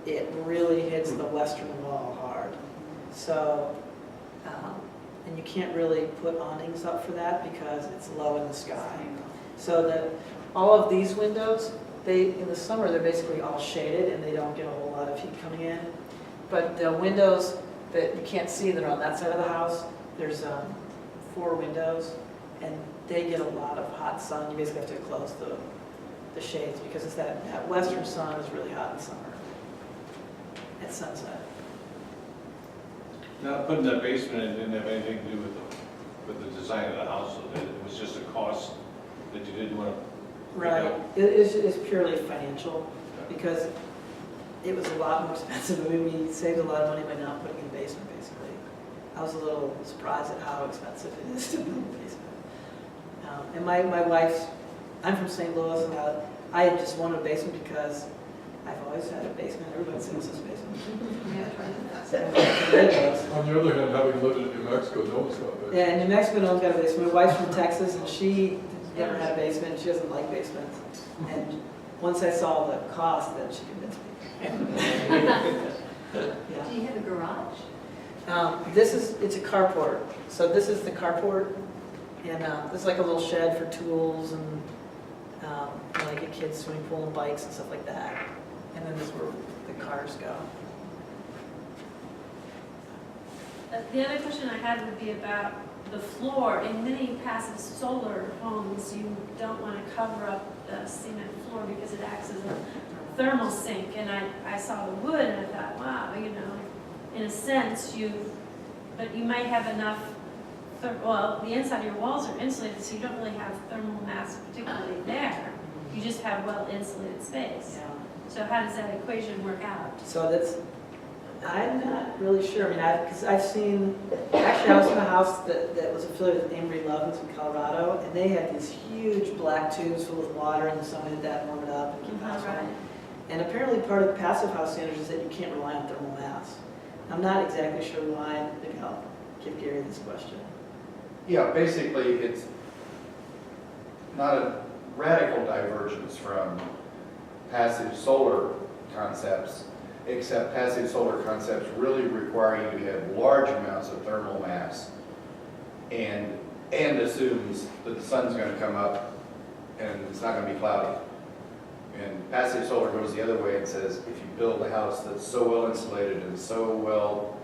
it really hits the western wall hard. So, and you can't really put awnings up for that because it's low in the sky. So all of these windows, in the summer, they're basically all shaded and they don't get a whole lot of heat coming in. But the windows that you can't see that are on that side of the house, there's 4 windows, and they get a lot of hot sun. You basically have to close the shades because it's that western sun is really hot in summer at sunset. Now, putting that basement in didn't have anything to do with the design of the house, so that it was just a cost that you didn't want to. Right. It's purely financial because it was a lot more expensive. I mean, we saved a lot of money by not putting in a basement, basically. I was a little surprised at how expensive it is to build a basement. And my wife's, I'm from St. Louis, and I had just wanted a basement because I've always had a basement, everybody says this basement. On the other hand, having lived in New Mexico, no one's got that. Yeah, and New Mexico, no one's got a basement. My wife's from Texas, and she never had a basement. She doesn't like basements. And once I saw the cost, then she convinced me. Do you have a garage? It's a carport. So this is the carport, and this is like a little shed for tools and like a kid's swimming pool and bikes and stuff like that. And then this is where the cars go. The other question I had would be about the floor. In many passive solar homes, you don't want to cover up the cement floor because it acts as a thermal sink. And I saw the wood and I thought, wow, you know, in a sense but you might have enough, well, the inside of your walls are insulated, so you don't really have thermal mass particularly there. You just have well insulated space. Yeah. So how does that equation work out? So I'm not really sure. I mean, because I've seen, actually I was in a house that was affiliated with Amory Lovins in Colorado, and they had these huge black tubes filled with water, and somebody did that and warm it up and keep the house warm. And apparently part of the passive house standards is that you can't rely on thermal mass. I'm not exactly sure why. Maybe I'll give Gary this question. Yeah, basically, it's not a radical divergence from passive solar concepts, except passive solar concepts really require you to have large amounts of thermal mass and assumes that the sun's going to come up and it's not going to be cloudy. And passive solar goes the other way and says, if you build a house that's so well insulated and so well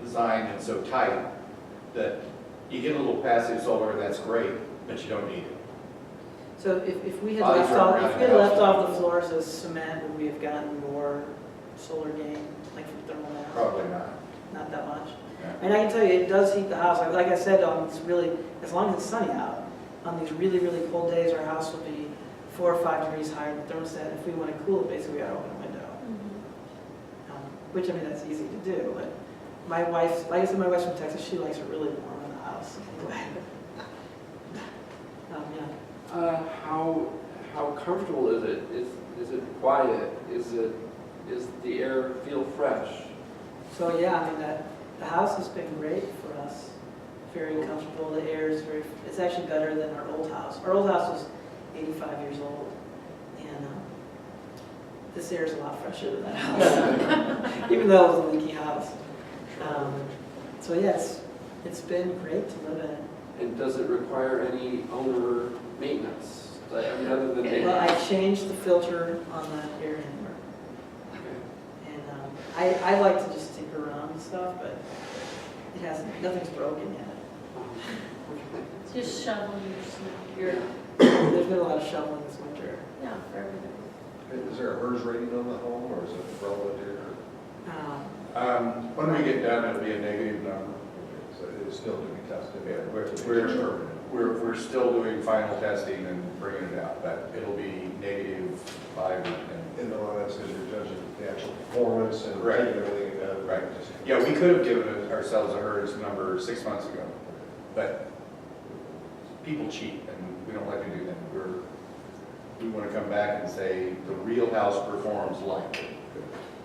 designed and so tight that you get a little passive solar, that's great, but you don't need it. So if we had Bodies left are off, around if we the had house. left off the floors as cement, would we have gotten more solar gain, like from thermal mass? Probably not. Not that much. Yeah. And I can tell you, it does heat the house. Like I said, it's really, as long as it's sunny out, on these really, really cold days, our house will be 4 or 5 degrees higher than the thermostat. If we want to cool it, basically we gotta open a window. Which, I mean, that's easy to do, but my wife, like I said, my wife's from Texas, she likes it really warm in the house. Yeah. How comfortable is it? Is it quiet? Is the air feel fresh? So yeah, I mean, the house has been great for us. Very comfortable. The air is it's actually better than our old house. Our old house was 85 years old, and this air is a lot fresher than that house, even though it was a leaky house. So yes, it's been great to live in. And does it require any owner maintenance? Like, I mean, other than maybe... Well, I changed the filter on the air handler, Okay. and I like to just tinker around and stuff, but nothing's broken yet. Just shoveling your snow. There's been a lot of shoveling this winter. Yeah, for everybody. Is there a HERS rating on the home, or is it relative? When we get done, it'll be a negative number. So it's still to be tested? Yeah, To be we're determined. still doing final testing and bringing it out, but it'll be -5 or 10. And all that's because you're judging the actual performance and Right. taking everything into Right. Yeah, we could have given ourselves a HERS number 6 months ago, but people cheat, and we don't like to do that. We want to come back and say, the real house performs like.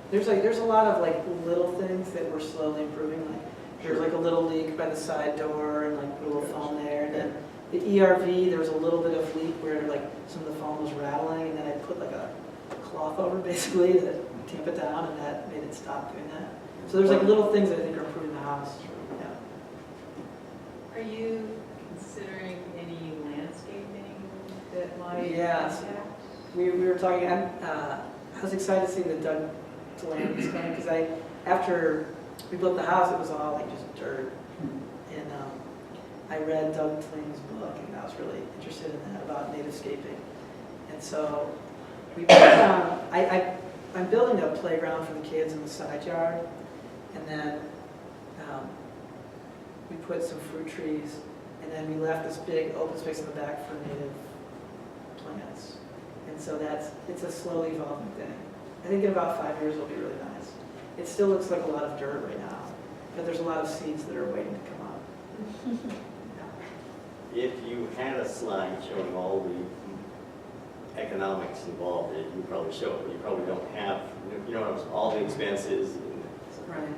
There's a lot of like little things that we're slowly improving. Like there's like a little leak by the side door, and like put a little foam there. And then the ERV, there was a little bit of leak where like some of the foam was rattling, and then I put like a cloth over basically to tamp it down, and that made it stop doing that. So there's like little things that I think are improving the house. Yeah. Are you considering any landscaping that might Yes. impact? We were talking, I was excited to see that Doug Delaney was coming, because after we built the house, it was all like just dirt. And I read Doug Delaney's book, and I was really interested in that, about native scaping. And so we put down, I'm building a playground for the kids in the side yard, and then we put some fruit trees, and then we left this big open space in the back for native plants. And so it's a slowly evolving thing. I think in about 5 years it'll be really nice. It still looks like a lot of dirt right now, but there's a lot of seeds that are waiting to come up. If you had a slide showing all economics involved. You probably show it, but you probably don't have, you know, all the expenses. Right.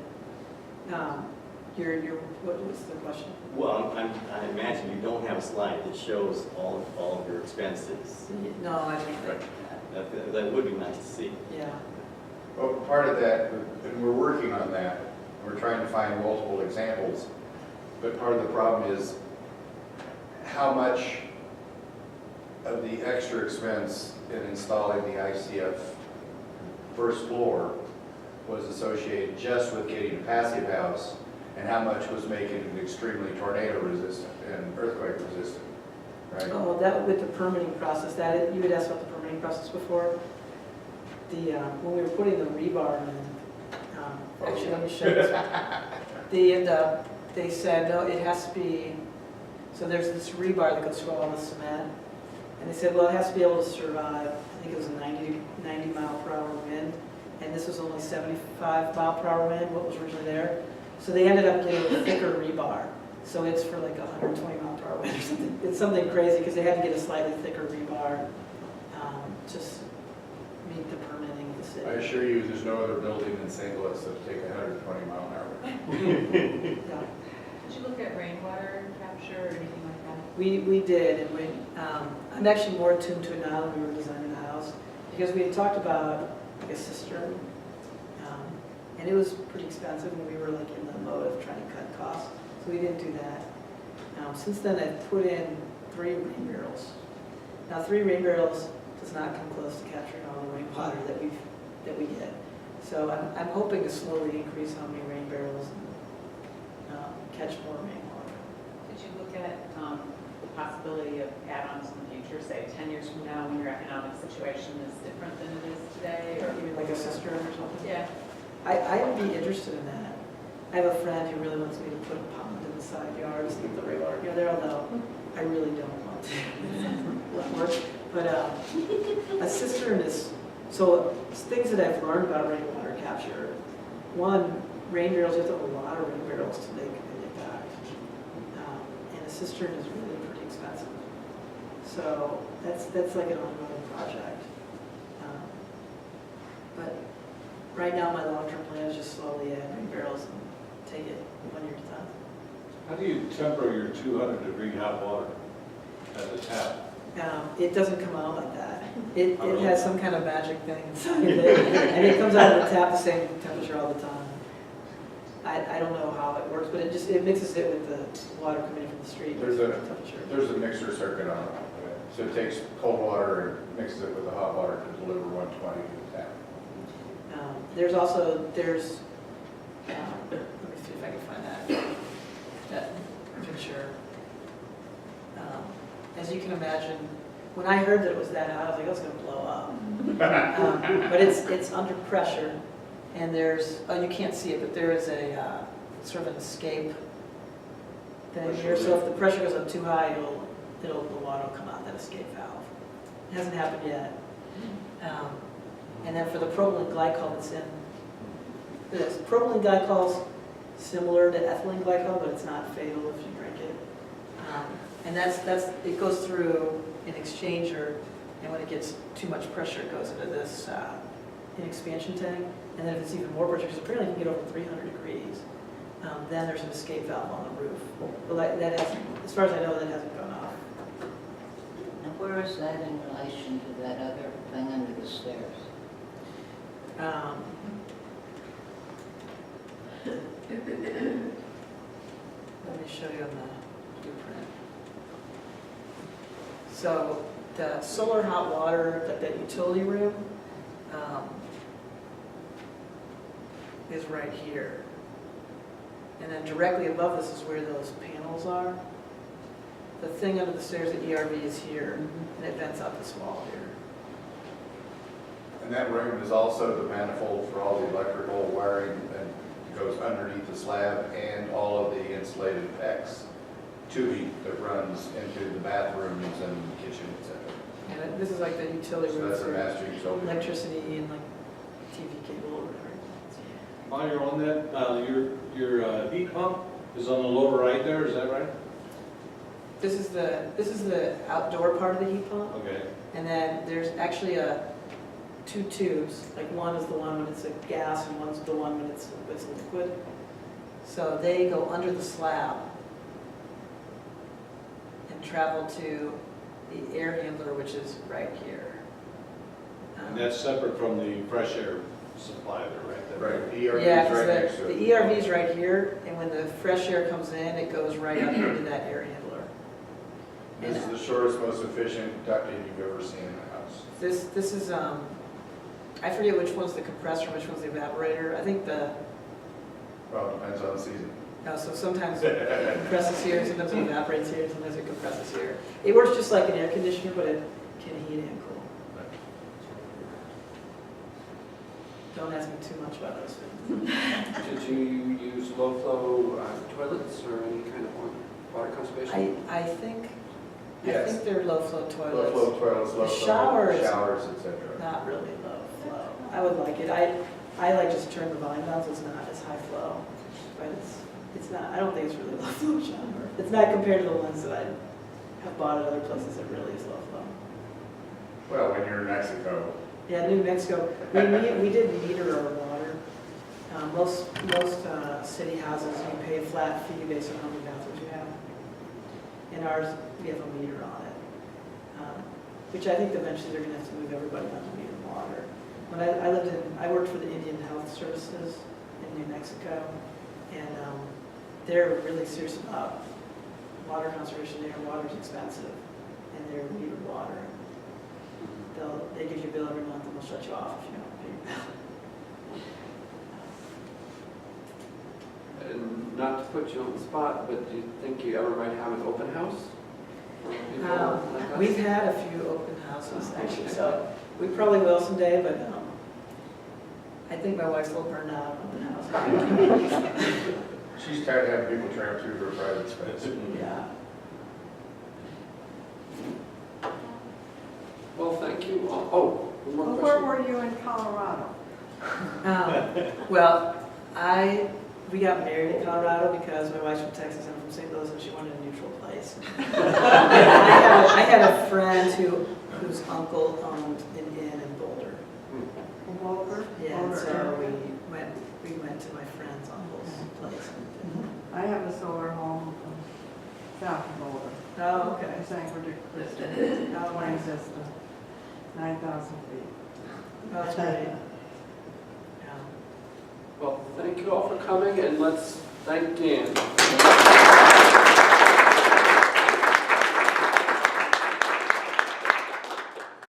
What was the question? Well, I imagine you don't have a slide that shows all of your expenses. No, I didn't think that. That would be nice to see. Yeah. Well, part of that, and we're working on that, we're trying to find multiple examples, but part of the problem is how much of the extra expense in installing the ICF first floor was associated just with getting a passive house, and how much was making it extremely tornado resistant and earthquake resistant, right? Oh, that with the permitting process, you had asked about the permitting process before. When we were putting the rebar in, actually, let me show you this. They said, no, it has to be, so there's this rebar that goes through all the cement, and they said, well, it has to be able to survive, I think it was a 90 mile per hour wind, and this was only 75 mile per hour wind, what was originally there. So they ended up getting a thicker rebar, so it's for like 120 mile per hour wind or something. It's something crazy, because they had to get a slightly thicker rebar, just meet the permitting of the city. I assure you, there's no other building in St. Louis that take 120 mile an hour. Yeah. Did you look at rainwater capture or anything like that? We did, and I'm actually more attuned to it now than we were designing the house, because we had talked about like a cistern, and it was pretty expensive, and we were like in the mode of trying to cut costs, so we didn't do that. Since then, I've put in 3 rain barrels. Now, 3 rain barrels does not come close to capturing all the rainwater that we get. So I'm hoping to slowly increase how many rain barrels and catch more rainwater. Did you look at the possibility of add-ons in the future, say 10 years from now when your economic situation is different than it is today? Or Even like a cistern or something? Yeah. I would be interested in that. I have a friend who really wants me to put a pond in the side yard to keep the rainwater there, although I really don't want to. A lot of work. But a cistern is, so things that I've learned about rainwater capture. One, rain barrels, you have to have a lot of rain barrels to make an impact. And a cistern is really pretty expensive. So that's like an ongoing project. But right now, my long-term plan is just slowly add rain barrels and take it 1 year at a time. How do you temper your 200-degree hot water at the tap? It doesn't come out like that. It has some kind of magic thing inside of it, and it comes out of the tap the same temperature all the time. I don't know how it works, but it mixes it with the water coming in from the street. There's a mixer circuit on it. So it takes cold water and mixes it with the hot water to deliver 120 to the tap. Let me see if I can find that picture. As you can imagine, when I heard that it was that hot, I was like, oh, it's going to blow up. But it's under pressure, and there's, you can't see it, but there is a sort of an escape thing here. So if the pressure goes up too high, the water will come out that escape valve. It hasn't happened yet. And then for the propylene glycol that's in this, propylene glycol is similar to ethylene glycol, but it's not fatal if you drink it. And it goes through an exchanger, and when it gets too much pressure, it goes into this an expansion tank. And then if it's even more pressure, because apparently you can get over 300 degrees, then there's an escape valve on the roof. But that hasn't, as far as I know, that hasn't gone off. Now, where is that in relation to that other thing under the stairs? Let me show you on the blueprint. So the solar hot water, that utility room, is right here. And then directly above this is where those panels are. The thing under the stairs at ERV is here, and it vents out this wall here. And that room is also the manifold for all the electrical wiring that goes underneath the slab and all of the insulated PEX tubing that runs into the bathrooms and the kitchen, etc. And this is like the utility So room that's a for master utility. electricity and like TV cable or whatever. While you're on that, your heat pump is on the lower right there, is that right? This is the outdoor part of the heat pump. Okay. And then there's actually two tubes, like one is the one when it's a gas and one's the one when it's liquid. So they go under the slab and travel to the air handler, which is right here. And that's separate from the fresh air supply there, right? Right, the ERV Yeah, is right next because to the it. ERV is right here, and when the fresh air comes in, it goes right up into that air handler. This is the shortest, most efficient ducting you've ever seen in a house. This is, I forget which one's the compressor, which one's the evaporator. I think Well, it depends on the season. so sometimes it compresses here, sometimes it evaporates here, sometimes it compresses here. It works just like an air conditioner, but it can heat and cool. Don't ask me too much about those things. Did you use low-flow toilets or any kind of water conservation? I think Yes. they're low-flow toilets. Low flow toilets, low flow Showers. showers, et cetera. Not really low flow. I would like it. I like just turn the volume down so it's not as high flow. But it's not, I don't think it's really low flow shower. It's not compared to the ones that I have bought at other places that really is low flow. Well, when you're in Mexico, Yeah, New Mexico, we did meter our water. Most city houses, you pay a flat fee based on how many bathrooms you have. In ours, we have a meter on it, which I think eventually they're gonna have to move everybody onto metered water. When I worked for the Indian Health Services in New Mexico, and they're really serious about water conservation there. Water's expensive, and they're metered water. They give you a bill every month, and they'll shut you off if you don't pay your bill. And not to put you on the spot, but do you think you ever might have an open house? for people like us? We've had a few open houses, actually, so we probably will someday, but I think my wife's a little burned out on open house. she's tired of having people tramp through her private space. Yeah. Well, thank you. Oh, one more Well, question. where were you in Colorado? Well, we got married in Colorado because my wife's from Texas, I'm from St. Louis, and she wanted a neutral place. I had a friend whose uncle owned an inn in Boulder. In Boulder? Yeah, and Boulder so area. we went to my friend's uncle's place. I have a solar home south of Boulder. Oh, okay. In San Francisco. Not one system, 9,000 feet. Oh, that's great. Yeah. Well, thank you all for coming, and let's thank Dan.